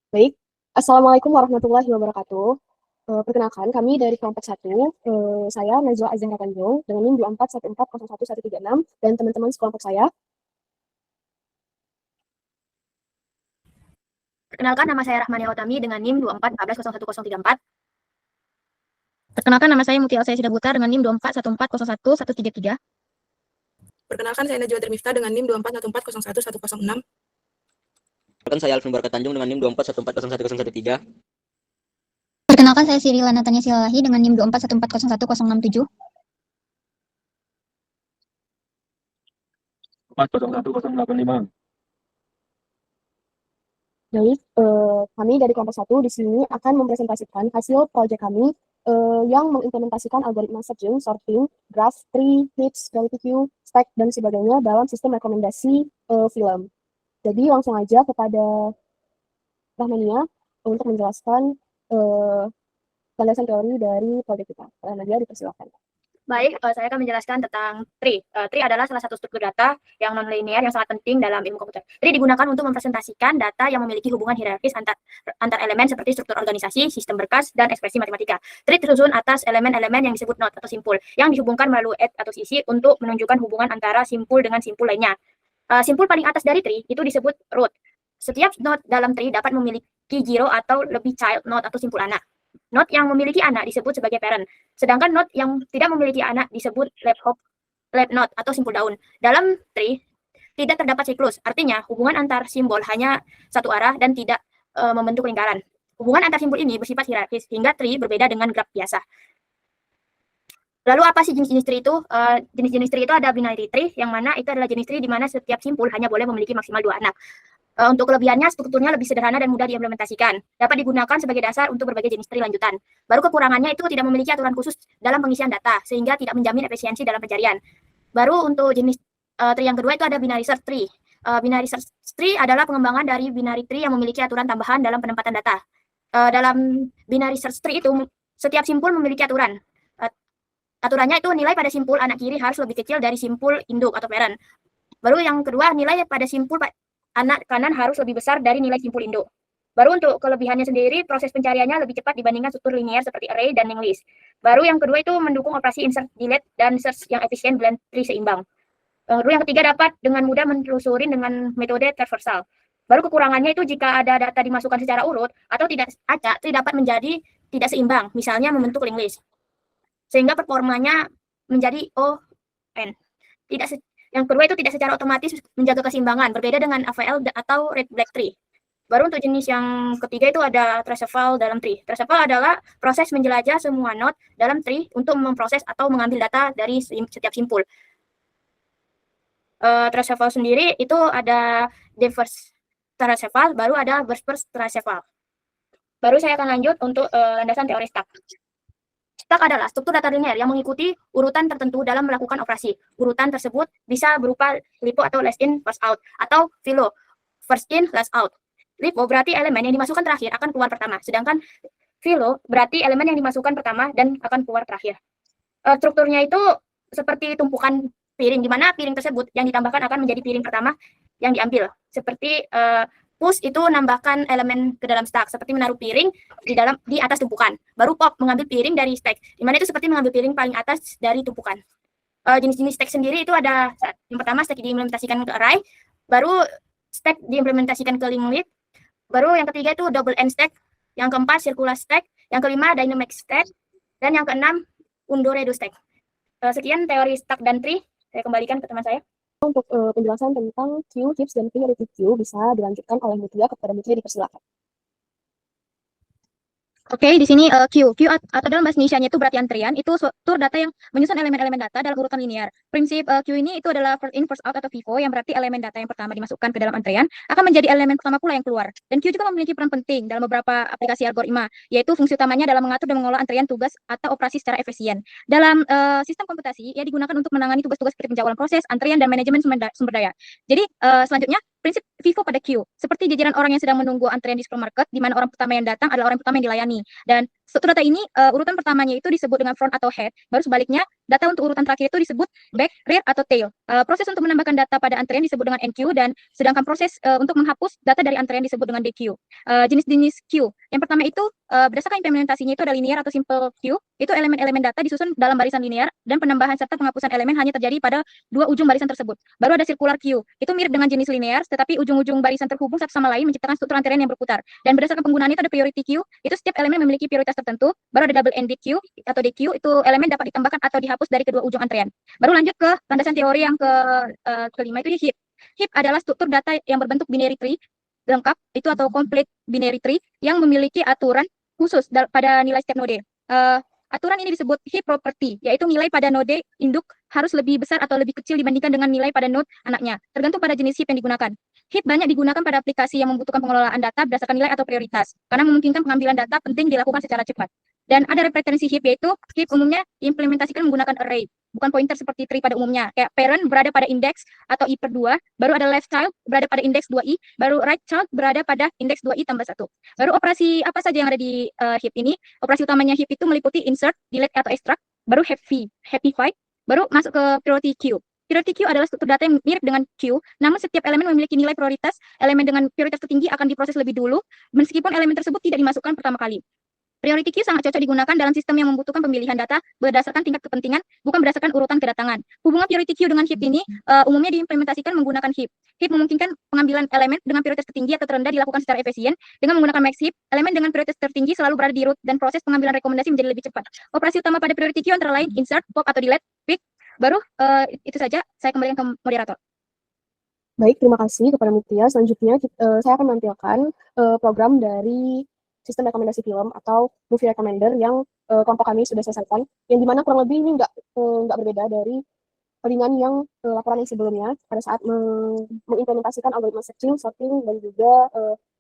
Baik, Assalamualaikum warahmatullahi wabarakatuh. Perkenalkan, kami dari kelompok 1, saya Najwa Azahra Tanjung, dengan NIM 24140113 dan teman-teman sekelompok saya. Perkenalkan, nama saya Rahmania Utami dengan NIM 2414011034. Perkenalkan, nama saya Mutia Alsaya Sidabutar dengan NIM 2414011133. Perkenalkan, saya Najwa Dermifta dengan NIM 2414011106. Perkenalkan, saya Alvin Barkat Tanjung dengan NIM 2414011013. Perkenalkan, saya Sirila Natania Silalahi dengan NIM 2414011067. 401085. Baik, kami dari kelompok 1 di sini akan mempresentasikan hasil proyek kami yang mengimplementasikan algoritma searching, sorting, graph, tree, heaps, gravity queue, stack, dan sebagainya dalam sistem rekomendasi film. Jadi langsung aja kepada Rahmania untuk menjelaskan landasan teori dari proyek kita. Rahmania, dipersilakan. Baik, saya akan menjelaskan tentang tree. Tree adalah salah satu struktur data yang non-linear yang sangat penting dalam ilmu komputer. Tree digunakan untuk mempresentasikan data yang memiliki hubungan hierarkis antar elemen seperti struktur organisasi, sistem berkas, dan ekspresi matematika. Tree tersusun atas elemen-elemen yang disebut node atau simpul, yang dihubungkan melalui add atau sisi untuk menunjukkan hubungan antara simpul dengan simpul lainnya. Simpul paling atas dari tree itu disebut root. Setiap node dalam tree dapat memiliki zero atau lebih child node atau simpul anak. Node yang memiliki anak disebut sebagai parent, sedangkan node yang tidak memiliki anak disebut lab node atau simpul daun. Dalam tree tidak terdapat siklus, artinya hubungan antar simbol hanya satu arah dan tidak membentuk lingkaran. Hubungan antar simbol ini bersifat hierarkis, hingga tree berbeda dengan graf biasa. Lalu apa sih jenis-jenis tree itu? Jenis-jenis tree itu ada binary tree, yang mana itu adalah jenis tree di mana setiap simpul hanya boleh memiliki maksimal 2 anak. Untuk kelebihannya, strukturnya lebih sederhana dan mudah diimplementasikan. Dapat digunakan sebagai dasar untuk berbagai jenis tree lanjutan. Baru kekurangannya itu tidak memiliki aturan khusus dalam pengisian data, sehingga tidak menjamin efisiensi dalam pencarian. Baru untuk jenis tree yang kedua itu ada binary search tree. Binary search tree adalah pengembangan dari binary tree yang memiliki aturan tambahan dalam penempatan data. Dalam binary search tree itu, setiap simpul memiliki aturan. Aturannya itu nilai pada simpul anak kiri harus lebih kecil dari simpul induk atau parent. Baru yang kedua, nilai pada simpul anak kanan harus lebih besar dari nilai simpul induk. Baru untuk kelebihannya sendiri, proses pencariannya lebih cepat dibandingkan struktur linear seperti array dan linked list. Baru yang kedua itu mendukung operasi insert, delete, dan search yang efisien dan tree seimbang. Baru yang ketiga dapat dengan mudah menelusuri dengan metode traversal. Baru kekurangannya itu jika ada data dimasukkan secara urut atau tidak acak, tree dapat menjadi tidak seimbang, misalnya membentuk linked list. Sehingga performanya menjadi ON. Yang kedua itu tidak secara otomatis menjaga keseimbangan, berbeda dengan AVL atau red black tree. Baru untuk jenis yang ketiga itu ada traceable dalam tree. Traceable adalah proses menjelajah semua node dalam tree untuk memproses atau mengambil data dari setiap simpul. Traceable sendiri itu ada diverse traceable, baru ada burst traceable. Baru saya akan lanjut untuk landasan teori stack. Stack adalah struktur data linear yang mengikuti urutan tertentu dalam melakukan operasi. Urutan tersebut bisa berupa LIFO atau last in, first out, atau FILO, first in, last out. LIFO berarti elemen yang dimasukkan terakhir akan keluar pertama, sedangkan FILO berarti elemen yang dimasukkan pertama dan akan keluar terakhir. Strukturnya itu seperti tumpukan piring, di mana piring tersebut yang ditambahkan akan menjadi piring pertama yang diambil. Seperti push itu menambahkan elemen ke dalam stack, seperti menaruh piring di atas tumpukan. Baru pop mengambil piring dari stack, di mana itu seperti mengambil piring paling atas dari tumpukan. Jenis-jenis stack sendiri itu ada, yang pertama stack diimplementasikan ke array, baru stack diimplementasikan ke linked list, baru yang ketiga itu double end stack, yang keempat circular stack, yang kelima dynamic stack, dan yang keenam undo redo stack. Sekian teori stack dan tree, saya kembalikan ke teman saya. Untuk penjelasan tentang queue, heaps, dan gravity queue bisa dilanjutkan oleh Mutia. Kepada Mutia, dipersilakan. Oke, di sini queue atau dalam bahasa Indonesia itu berarti antrian, itu struktur data yang menyusun elemen-elemen data dalam urutan linear. Prinsip queue ini itu adalah first in, first out atau FIFO, yang berarti elemen data yang pertama dimasukkan ke dalam antrian akan menjadi elemen pertama pula yang keluar. Dan queue juga memiliki peran penting dalam beberapa aplikasi algoritma, yaitu fungsi utamanya dalam mengatur dan mengelola antrian tugas atau operasi secara efisien. Dalam sistem komputasi, ia digunakan untuk menangani tugas-tugas seperti penjadwalan proses, antrian, dan manajemen sumber daya. Jadi selanjutnya, prinsip FIFO pada queue, seperti jajaran orang yang sedang menunggu antrian di supermarket, di mana orang pertama yang datang adalah orang pertama yang dilayani. Dan struktur data ini urutan pertamanya itu disebut dengan front atau head, baru sebaliknya data untuk urutan terakhir itu disebut back, rear, atau tail. Proses untuk menambahkan data pada antrean disebut dengan NQ, dan sedangkan proses untuk menghapus data dari antrean disebut dengan DQ. Jenis-jenis queue. Yang pertama itu berdasarkan implementasinya itu ada linear atau simple queue. Itu elemen-elemen data disusun dalam barisan linear dan penambahan serta penghapusan elemen hanya terjadi pada dua ujung barisan tersebut. Baru ada circular queue. Itu mirip dengan jenis linear, tetapi ujung-ujung barisan terhubung satu sama lain menciptakan struktur antrean yang berputar. Dan berdasarkan penggunaan itu ada priority queue. Itu setiap elemen memiliki prioritas tertentu. Baru ada double-ended queue atau DQ. Itu elemen dapat ditambahkan atau dihapus dari kedua ujung antrean. Baru lanjut ke landasan teori yang kelima itu heap. Heap adalah struktur data yang berbentuk binary tree lengkap itu atau complete binary tree yang memiliki aturan khusus pada nilai setiap node. Aturan ini disebut heap property, yaitu nilai pada node induk harus lebih besar atau lebih kecil dibandingkan dengan nilai pada node anaknya, tergantung pada jenis heap yang digunakan. Heap banyak digunakan pada aplikasi yang membutuhkan pengelolaan data berdasarkan nilai atau prioritas, karena memungkinkan pengambilan data penting dilakukan secara cepat. Dan ada referensi heap, yaitu heap umumnya diimplementasikan menggunakan array, bukan pointer seperti tree pada umumnya. Kayak parent berada pada indeks atau i/2, baru ada left child berada pada indeks 2i, baru right child berada pada indeks 2i tambah 1. Baru operasi apa saja yang ada di heap ini? Operasi utamanya heap itu meliputi insert, delete atau extract, baru happify, baru masuk ke priority queue. Priority queue adalah struktur data yang mirip dengan queue, namun setiap elemen memiliki nilai prioritas. Elemen dengan prioritas tertinggi akan diproses lebih dulu, meskipun elemen tersebut tidak dimasukkan pertama kali. Priority queue sangat cocok digunakan dalam sistem yang membutuhkan pemilihan data berdasarkan tingkat kepentingan, bukan berdasarkan urutan kedatangan. Hubungan priority queue dengan heap ini umumnya diimplementasikan menggunakan heap. Heap memungkinkan pengambilan elemen dengan prioritas tertinggi atau terendah dilakukan secara efisien. Dengan menggunakan max heap, elemen dengan prioritas tertinggi selalu berada di root dan proses pengambilan rekomendasi menjadi lebih cepat. Operasi utama pada priority queue antara lain insert, pop atau delete, pick. Baru itu saja, saya kembalikan ke moderator. Baik, terima kasih kepada Mutia. Selanjutnya saya akan menampilkan program dari sistem rekomendasi film atau movie recommender yang kelompok kami sudah selesaikan, yang dimana kurang lebih ini nggak berbeda dari dengan yang laporan yang sebelumnya pada saat mengimplementasikan algoritma searching, sorting, dan juga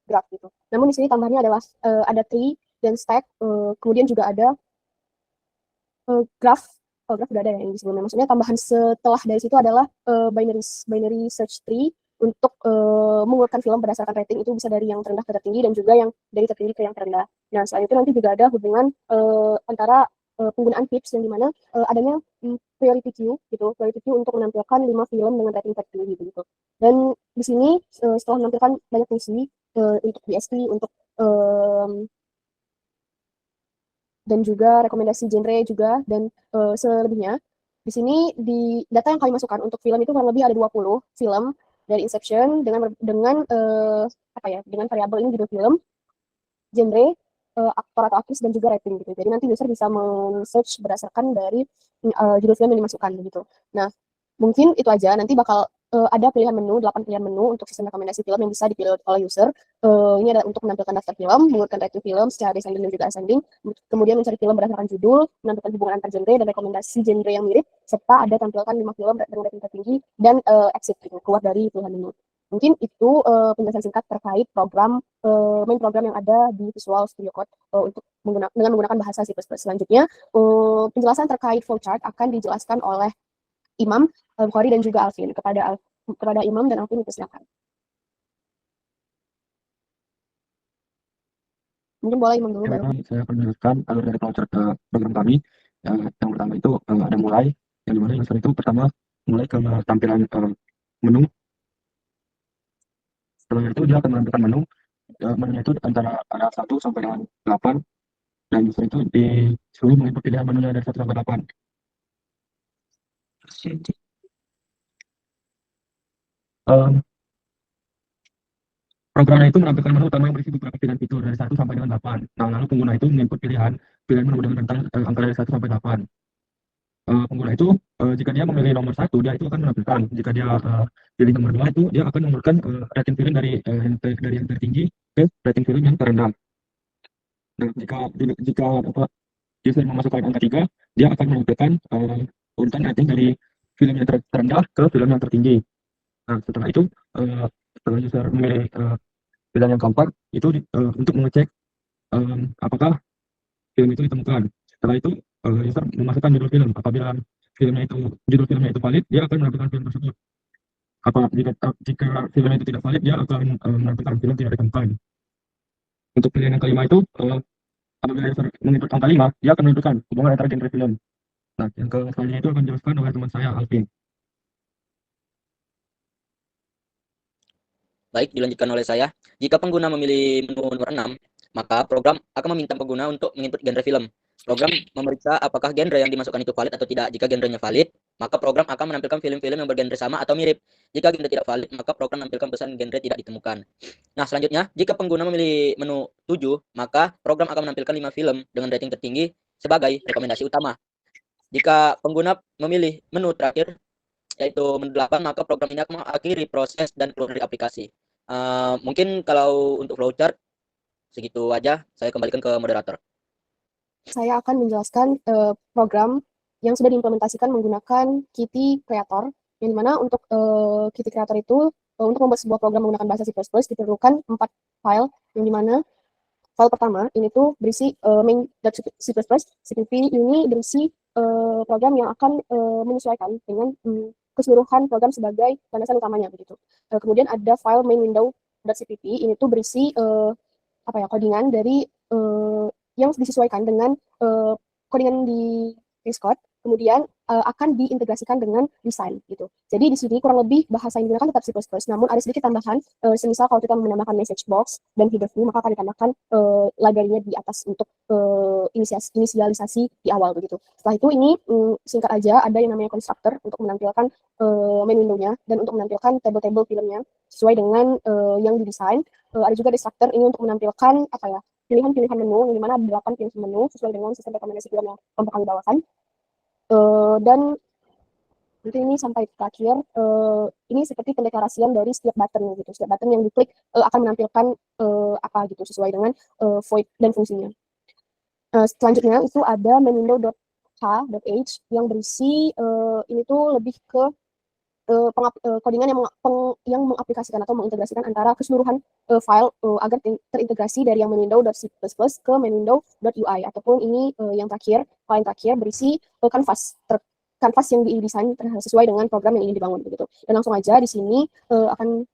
graph gitu. Namun di sini tambahannya adalah ada tree dan stack, kemudian juga ada graph. Graph udah ada ya yang di sebelumnya. Maksudnya tambahan setelah dari situ adalah binary search tree untuk mengurutkan film berdasarkan rating, itu bisa dari yang terendah ke tertinggi dan juga yang dari tertinggi ke yang terendah. Nah, selain itu nanti juga ada hubungan antara penggunaan tips yang dimana adanya priority queue gitu, priority queue untuk menampilkan 5 film dengan rating tertinggi gitu. Dan di sini setelah menampilkan banyak fungsi untuk DSP, untuk dan juga rekomendasi genre juga, dan selebihnya di sini di data yang kami masukkan untuk film itu kurang lebih ada 20 film dari Inception dengan dengan variabel ini judul film, genre, aktor atau aktris, dan juga rating gitu. Jadi nanti user bisa men-search berdasarkan dari judul film yang dimasukkan gitu. Nah, mungkin itu aja. Nanti bakal ada pilihan menu, 8 pilihan menu untuk sistem rekomendasi film yang bisa dipilih oleh user. Ini ada untuk menampilkan daftar film, mengurutkan rating film secara descending dan juga ascending, kemudian mencari film berdasarkan judul, menampilkan hubungan antar genre dan rekomendasi genre yang mirip, serta ada tampilkan 5 film dengan rating tertinggi dan exit gitu, keluar dari pilihan menu. Mungkin itu penjelasan singkat terkait program main program yang ada di Visual Studio Code untuk dengan menggunakan bahasa C++. Selanjutnya, penjelasan terkait flowchart akan dijelaskan oleh Imam, Bukhari, dan juga Alvin. Kepada Imam dan Alvin, silakan. Mungkin boleh Imam dulu. Saya akan menjelaskan alur dari flowchart program kami. Yang pertama itu ada mulai, yang dimana user itu pertama mulai ke tampilan menu. Setelah itu dia akan menampilkan menu. Menunya itu antara ada 1 sampai dengan 8, dan user itu disuruh menginput pilihan menunya dari 1 sampai 8. Programnya itu menampilkan menu utama yang berisi beberapa pilihan fitur dari 1 sampai dengan 8. Nah, lalu pengguna itu menginput pilihan menu dengan rentang angka dari 1 sampai 8. Pengguna itu jika dia memilih nomor 1, dia itu akan menampilkan. Jika dia pilih nomor 2, itu dia akan menurunkan rating film dari yang tertinggi ke rating film yang terendah. Nah, jika user memasukkan angka 3, dia akan menampilkan urutan rating dari film yang terendah ke film yang tertinggi. Nah, setelah itu setelah user memilih pilihan yang keempat, itu untuk mengecek apakah film itu ditemukan. Setelah itu user memasukkan judul film. Apabila judul filmnya itu valid, dia akan menampilkan film tersebut. Jika filmnya itu tidak valid, dia akan menampilkan film tidak ditemukan. Untuk pilihan yang kelima itu apabila user menginput angka 5, dia akan menentukan hubungan antara genre film. Nah, yang ke selanjutnya itu akan dijelaskan oleh teman saya, Alvin. Baik, dilanjutkan oleh saya. Jika pengguna memilih menu nomor 6, maka program akan meminta pengguna untuk menginput genre film. Program memeriksa apakah genre yang dimasukkan itu valid atau tidak. Jika genrenya valid, maka program akan menampilkan film-film yang bergenre sama atau mirip. Jika genre tidak valid, maka program menampilkan pesan genre tidak ditemukan. Nah, selanjutnya, jika pengguna memilih menu 7, maka program akan menampilkan 5 film dengan rating tertinggi sebagai rekomendasi utama. Jika pengguna memilih menu terakhir, yaitu menu 8, maka program ini akan mengakhiri proses dan keluar dari aplikasi. Mungkin kalau untuk flowchart segitu aja, saya kembalikan ke moderator. Saya akan menjelaskan program yang sudah diimplementasikan menggunakan Qt Creator, yang dimana untuk Qt Creator itu untuk membuat sebuah program menggunakan bahasa C++ diperlukan 4 file, yang dimana file pertama ini tuh berisi main.c++, CPP ini berisi program yang akan menyesuaikan dengan keseluruhan program sebagai landasan utamanya begitu. Kemudian ada file main window.cpp, ini tuh berisi codingan dari yang disesuaikan dengan codingan di VS Code, kemudian akan diintegrasikan dengan desain gitu. Jadi di sini kurang lebih bahasa yang digunakan tetap C++, namun ada sedikit tambahan, semisal kalau kita menambahkan message box dan header view, maka akan ditambahkan library-nya di atas untuk inisialisasi di awal begitu. Setelah itu ini singkat aja, ada yang namanya constructor untuk menampilkan main window-nya dan untuk menampilkan table-table filmnya sesuai dengan yang didesain. Ada juga destructor ini untuk menampilkan pilihan-pilihan menu, yang dimana ada 8 pilihan menu sesuai dengan sistem rekomendasi film yang kelompok kami bawakan. Dan nanti ini sampai terakhir, ini seperti pendeklarasian dari setiap button gitu. Setiap button yang diklik akan menampilkan apa gitu sesuai dengan void dan fungsinya. Selanjutnya itu ada main_window.h yang berisi ini tuh lebih ke codingan yang mengaplikasikan atau mengintegrasikan antara keseluruhan file agar terintegrasi dari yang main_window.c++ ke main_window.ui, ataupun ini yang terakhir, file yang terakhir berisi kanvas yang didesain sesuai dengan program yang ingin dibangun begitu. Dan langsung aja di sini akan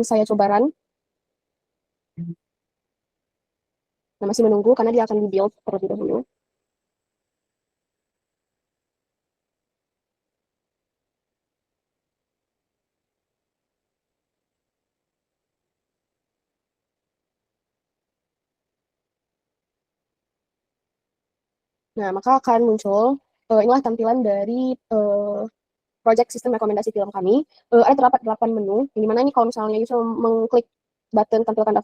saya coba run. Nah, masih menunggu karena dia akan di-build terlebih dahulu. Nah, maka akan muncul, inilah tampilan dari project sistem rekomendasi film kami. Ada terdapat 8 menu, yang dimana ini kalau misalnya user mengklik button tampilkan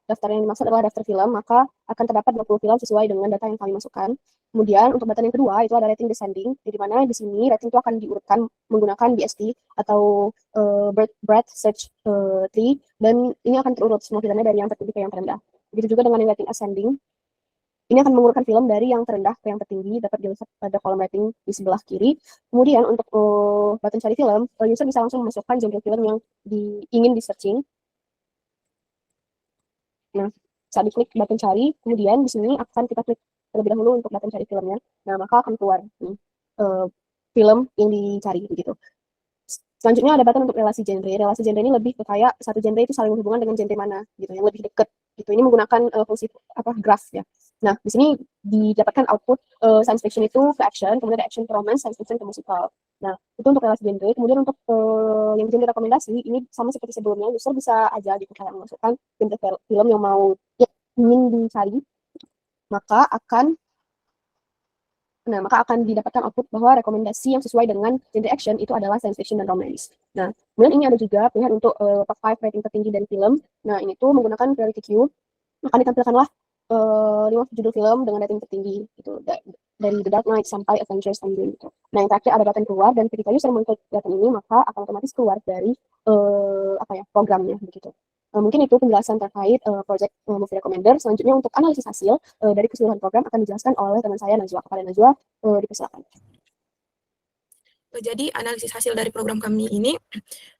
daftar yang dimaksud adalah daftar film, maka akan terdapat 20 film sesuai dengan data yang kami masukkan. Kemudian untuk button yang kedua itu ada rating descending, di mana di sini rating itu akan diurutkan menggunakan BST atau breadth search tree, dan ini akan terurut semua filmnya dari yang tertinggi ke yang terendah. Begitu juga dengan rating ascending. Ini akan mengurutkan film dari yang terendah ke yang tertinggi, dapat dilihat pada kolom rating di sebelah kiri. Kemudian untuk button cari film, user bisa langsung memasukkan genre film yang ingin di-searching. Nah, saat diklik button cari, kemudian di sini akan kita klik terlebih dahulu untuk button cari filmnya. Nah, maka akan keluar film yang dicari begitu. Selanjutnya ada button untuk relasi genre. Relasi genre ini lebih ke kayak satu genre itu saling berhubungan dengan genre mana gitu, yang lebih dekat gitu. Ini menggunakan fungsi graph ya. Nah, di sini didapatkan output science fiction itu ke action, kemudian ada action ke romance, science fiction ke musical. Nah, itu untuk relasi genre. Kemudian untuk yang genre rekomendasi, ini sama seperti sebelumnya, user bisa aja gitu kayak memasukkan genre film yang ingin dicari, maka akan didapatkan output bahwa rekomendasi yang sesuai dengan genre action itu adalah science fiction dan romance. Nah, kemudian ini ada juga pilihan untuk top 5 rating tertinggi dari film. Nah, ini tuh menggunakan priority queue. Akan ditampilkanlah 5 judul film dengan rating tertinggi gitu, dari The Dark Knight sampai Avengers Endgame gitu. Nah, yang terakhir ada button keluar, dan ketika user mengklik button ini, maka akan otomatis keluar dari programnya begitu. Mungkin itu penjelasan terkait project movie recommender. Selanjutnya untuk analisis hasil dari keseluruhan program akan dijelaskan oleh teman saya Najwa. Kepada Najwa, dipersilakan. Jadi analisis hasil dari program kami ini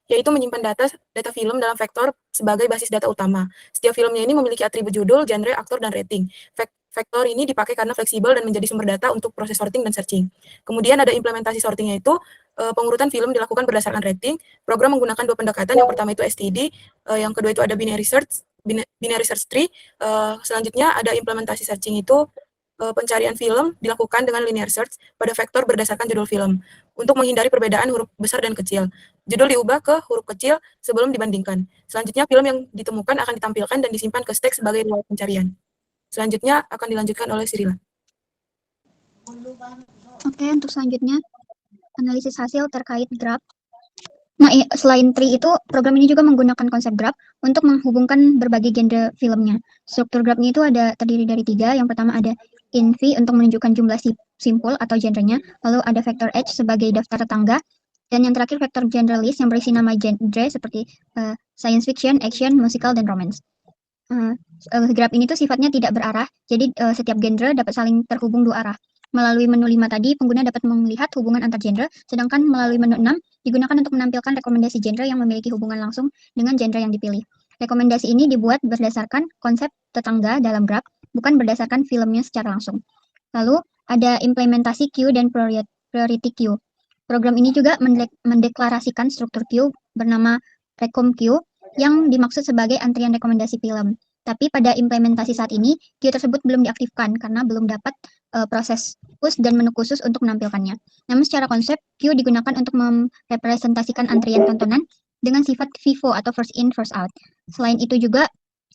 yaitu menyimpan data film dalam vektor sebagai basis data utama. Setiap filmnya ini memiliki atribut judul, genre, aktor, dan rating. Vektor ini dipakai karena fleksibel dan menjadi sumber data untuk proses sorting dan searching. Kemudian ada implementasi sortingnya itu pengurutan film dilakukan berdasarkan rating. Program menggunakan 2 pendekatan. Yang pertama itu STD, yang kedua itu ada binary search. binary search tree. Selanjutnya ada implementasi searching itu pencarian film dilakukan dengan linear search pada vektor berdasarkan judul film untuk menghindari perbedaan huruf besar dan kecil. Judul diubah ke huruf kecil sebelum dibandingkan. Selanjutnya film yang ditemukan akan ditampilkan dan disimpan ke stack sebagai riwayat pencarian. Selanjutnya akan dilanjutkan oleh Sirila. Oke, untuk selanjutnya analisis hasil terkait graph. Nah, selain tree itu, program ini juga menggunakan konsep graph untuk menghubungkan berbagai genre filmnya. Struktur graph-nya itu terdiri dari 3. Yang pertama ada inv untuk menunjukkan jumlah simpul atau genrenya, lalu ada vector h sebagai daftar tetangga, dan yang terakhir vector genre list yang berisi nama genre seperti science fiction, action, musical, dan romance. Graph ini tuh sifatnya tidak berarah, jadi setiap genre dapat saling terhubung 2 arah. Melalui menu 5 tadi, pengguna dapat melihat hubungan antar genre, sedangkan melalui menu 6 digunakan untuk menampilkan rekomendasi genre yang memiliki hubungan langsung dengan genre yang dipilih. Rekomendasi ini dibuat berdasarkan konsep tetangga dalam graph, bukan berdasarkan filmnya secara langsung. Lalu, ada implementasi queue dan priority queue. Program ini juga mendeklarasikan struktur queue bernama Recom Queue yang dimaksud sebagai antrian rekomendasi film. Tapi pada implementasi saat ini, queue tersebut belum diaktifkan karena belum dapat proses push dan menu khusus untuk menampilkannya. Namun secara konsep, queue digunakan untuk merepresentasikan antrian tontonan dengan sifat FIFO atau first in, first out. Selain itu juga,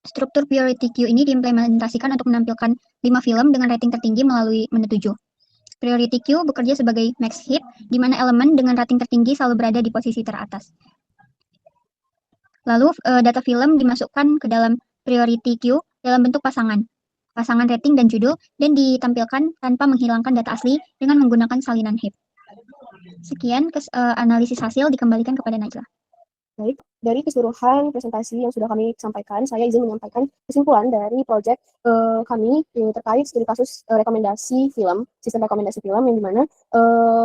struktur priority queue ini diimplementasikan untuk menampilkan 5 film dengan rating tertinggi melalui menu 7. Priority queue bekerja sebagai max hit, di mana elemen dengan rating tertinggi selalu berada di posisi teratas. Lalu, data film dimasukkan ke dalam priority queue dalam bentuk pasangan rating dan judul, dan ditampilkan tanpa menghilangkan data asli dengan menggunakan salinan heap. Sekian analisis hasil, dikembalikan kepada Najla. Baik, dari keseluruhan presentasi yang sudah kami sampaikan, saya izin menyampaikan kesimpulan dari proyek kami terkait studi kasus rekomendasi film, sistem rekomendasi film, yang dimana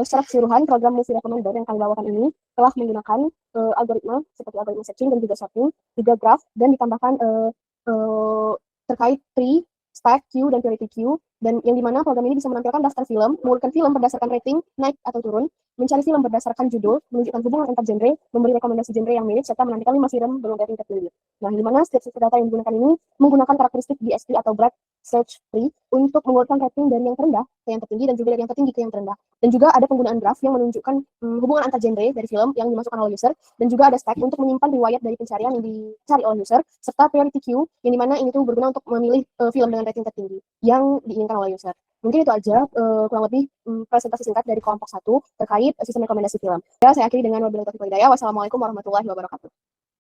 secara keseluruhan program Movie Recommender yang kami bawakan ini telah menggunakan algoritma seperti algoritma searching dan juga sorting, juga graph, dan ditambahkan terkait tree, stack, queue, dan priority queue, dan yang dimana program ini bisa menampilkan daftar film, mengurutkan film berdasarkan rating, naik atau turun, mencari film berdasarkan judul, menunjukkan hubungan antar genre, memberi rekomendasi genre yang mirip, serta menantikan 5 film dengan rating tertinggi. Nah, di mana setiap sumber data yang digunakan ini menggunakan karakteristik BST atau Black Search Tree untuk mengurutkan rating dari yang terendah ke yang tertinggi dan juga dari yang tertinggi ke yang terendah. Dan juga ada penggunaan graph yang menunjukkan hubungan antar genre dari film yang dimasukkan oleh user, dan juga ada stack untuk menyimpan riwayat dari pencarian yang dicari oleh user, serta priority queue yang dimana ini tuh berguna untuk memilih film dengan rating tertinggi yang diinginkan oleh user. Mungkin itu aja kurang lebih presentasi singkat dari kelompok 1 terkait sistem rekomendasi film. Ya, saya akhiri dengan wabillahi taufiq wal hidayah. Wassalamualaikum warahmatullahi wabarakatuh.